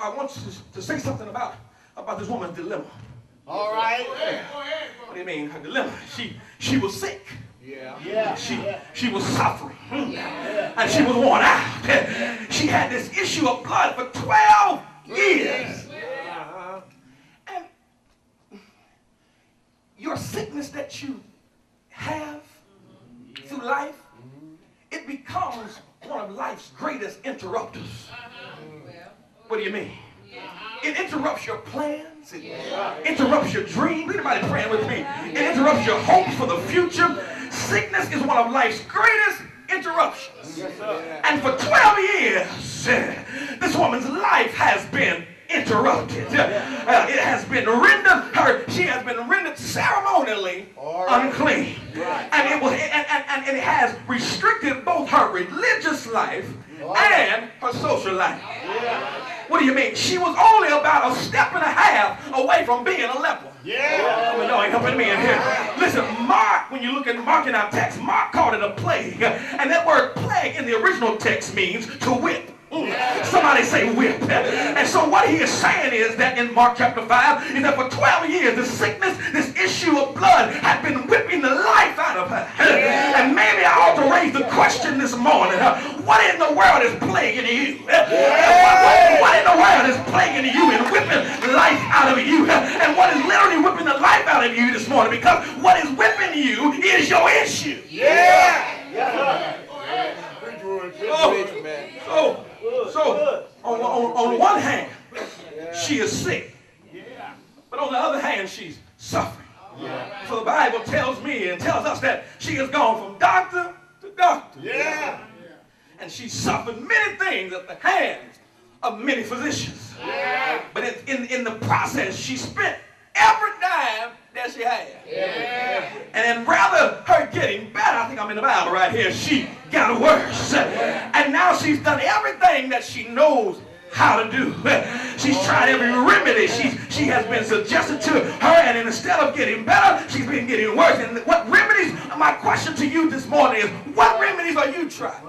I want you to say something about this woman's dilemma. All right. Go ahead. What do you mean, her dilemma? She was sick. Yeah. She was suffering. And she was worn out. She had this issue of blood for 12 years. And your sickness that you have through life, it becomes one of life's greatest interrupters. What do you mean? It interrupts your plans. It interrupts your dreams. Anybody praying with me? It interrupts your hopes for the future. Sickness is one of life's greatest interruptions. And for 12 years, this woman's life has been interrupted. It has been rendered she has been rendered ceremonially unclean. And it has restricted both her religious life and her social life. What do you mean? She was only about a step and a half away from being a leper. No, ain't helping me in here. Listen, Mark, when you look at Mark in our text, Mark called it a plague. And that word plague in the original text means to whip. Somebody say whip. And so what he is saying is that in Mark chapter 5 is that for 12 years this sickness, this issue of blood had been whipping the life out of her. And maybe I ought to raise the question this morning, what in the world is plaguing you? What in the world is plaguing you and whipping life out of you? And what is literally whipping the life out of you this morning? Because what is whipping you is your issue. So on one hand, she is sick. But on the other hand, she's suffering. So the Bible tells me and tells us that she has gone from doctor to doctor. And she suffered many things at the hands of many physicians. But in the process, she spent every dime that she had. And then rather her getting better, I think I'm in the Bible right here, she got worse. And now she's done everything that she knows how to do. She's tried every remedy she has been suggested to her, and instead of getting better, she's been getting worse. And what remedies, my question to you this morning is, what remedies are you trying?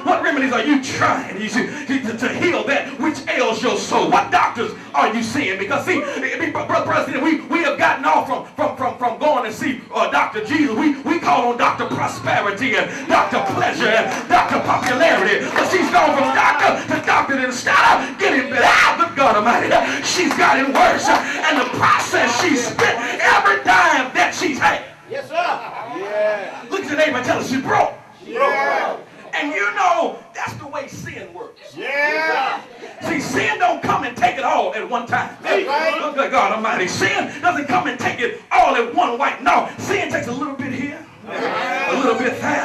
What remedies are you trying to heal that which ails your soul? What doctors are you seeing? Because see, Brother, we have gotten off from going to see Dr. Jesus. We call on Dr. Prosperity and Dr. Pleasure and Dr. Popularity. But she's gone from doctor to doctor, and instead of getting better, good God Almighty, she's gotten worse. And the process, she spent every dime that she's had. Yes, sir. Look at your neighbor and tell her she's broke. And you know, that's the way sin works. See, sin don't come and take it all at one time. Look at God Almighty. Sin doesn't come and take it all at one whack. No, sin takes a little bit here, a little bit there.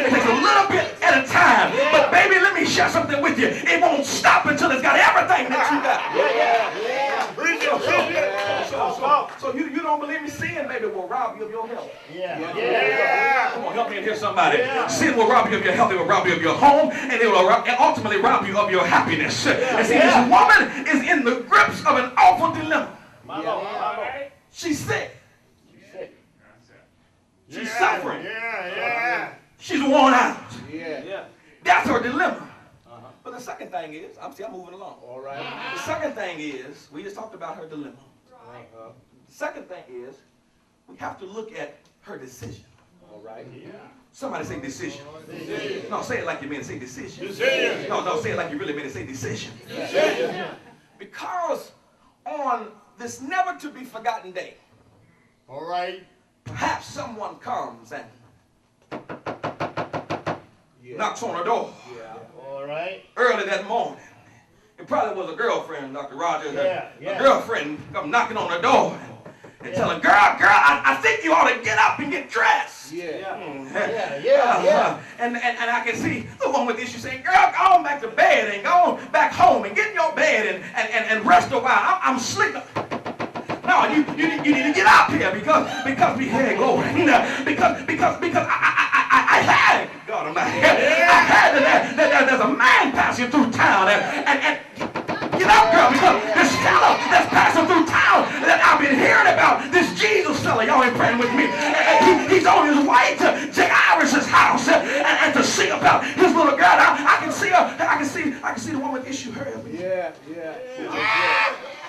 It takes a little bit at a time. But baby, let me share something with you. It won't stop until it's got everything that you got. So you don't believe me? Sin, baby, will rob you of your health. Come on, help me and hear somebody. Sin will rob you of your health. It will rob you of your home, and it will ultimately rob you of your happiness. And see, this woman is in the grips of an awful dilemma. She's sick. She's suffering. She's worn out. That's her dilemma. But the second thing is, I'm moving along. All right. The second thing is, we just talked about her dilemma. The second thing is, we have to look at her decision. All right. Somebody say decision. No, say it like you mean it. Say decision. No, say it like you really mean it. Say decision. Because on this never to be forgotten day, all right, perhaps someone comes and knocks on her door. All right. Early that morning. It probably was a girlfriend, Dr. Rogers. A girlfriend come knocking on her door and tell her, girl, I think you ought to get up and get dressed. And I can see the one with the issue saying, girl, go on back to bed and go on back home and get in your bed and rest a while. I'm sleeping. No, you need to get up here because we had glory. Because I had God Almighty. I had that there's a man passing through town and get up, girl, because this fella that's passing through town that I've been hearing about, this Jesus fella, y'all ain't praying with me. He's on his way to Jairus' his house and to see about his little girl. I can see her. I can see the woman issue her. Yeah.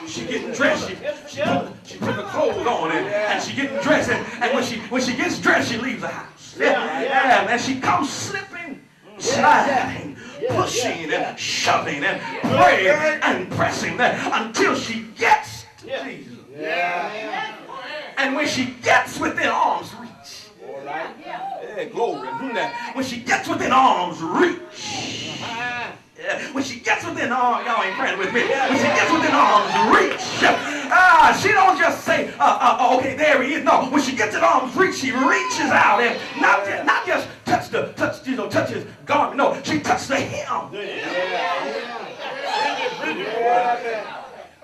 She getting dressed. She put her clothes on and she getting dressed. And when she gets dressed, she leaves the house. And she comes slipping, sliding, pushing and shoving and praying and pressing until she gets to Jesus. And when she gets within arm's reach, glory. When she gets within arm's reach, when she gets within arm's, y'all ain't praying with me. When she gets within arm's reach, she don't just say, okay, there he is. No, when she gets in arm's reach, she reaches out and not just touch his garment. No, she touched the hem.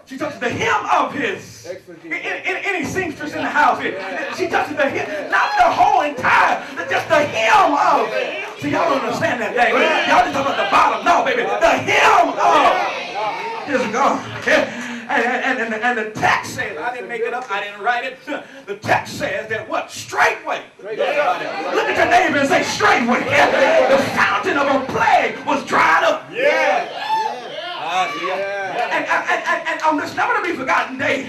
She touches the hem of his. Any seamstress in the house here. She touches the hem, not the whole entire, just the hem of. See, y'all don't understand that thing. Y'all just talk about the bottom. No, baby, the hem of his garment. And the text says, I didn't make it up, I didn't write it. The text says that what? Straightway. Look at your neighbor and say straightway. The fountain of a plague was dried up. And on this never to be forgotten day,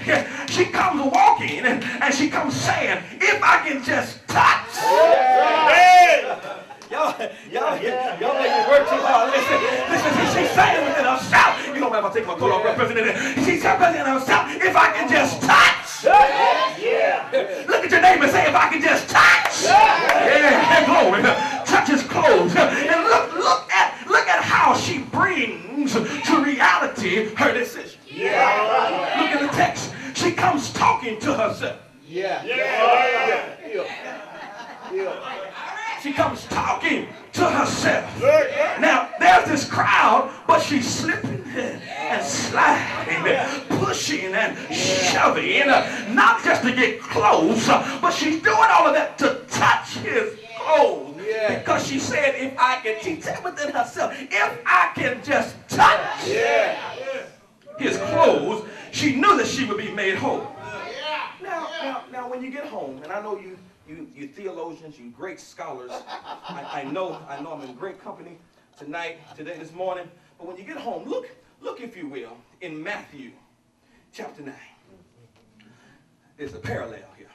she comes walking and she comes saying, if I can just touch. Y'all make me work too hard. Listen, she's saying within herself. You don't ever take my coat off, representing. She's saying within herself, if I can just touch. Look at your neighbor and say, if I can just touch. Glory. Touch his clothes. And look at how she brings to reality her decision. Look at the text. She comes talking to herself. She comes talking to herself. Now, there's this crowd, but she's slipping and sliding, pushing and shoving, not just to get close, but she's doing all of that to touch his clothes. Because she said, if I can, she said within herself, if I can just touch his clothes, she knew that she would be made whole. Now, when you get home, and I know you theologians, you great scholars, I know I'm in great company today, this morning, but when you get home, look if you will, in Matthew chapter 9. There's a parallel here.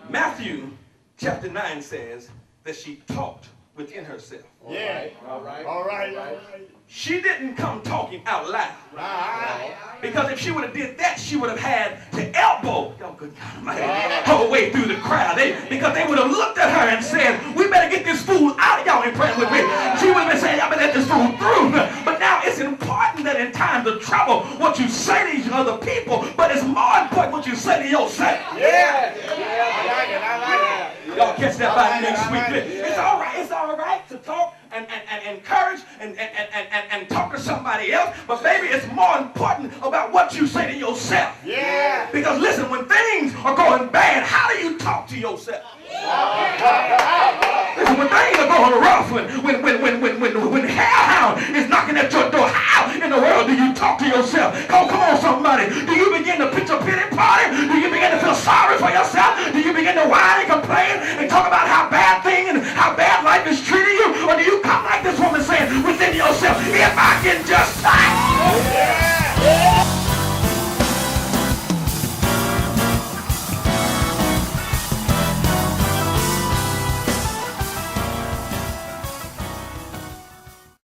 Matthew chapter 9 says that she talked within herself. All right. She didn't come talking out loud. Because if she would have did that, she would have had to elbow her way through the crowd. Because they would have looked at her and said, we better get this fool out. Y'all ain't praying with me. She would have been saying, y'all better let this fool through. But now it's important that in times of trouble, what you say to these other people, but it's more important what you say to yourself. I like it. Y'all catch that by next week. It's all right to talk and encourage and talk to somebody else, but baby, it's more important about what you say to yourself. Because listen, when things are going bad, how do you talk to yourself? Listen, when things are going rough, when hellhound is knocking at your door, how in the world do you talk to yourself? Come on, somebody. Do you begin to pitch a pity party? Do you begin to feel sorry for yourself? Do you begin to whine and complain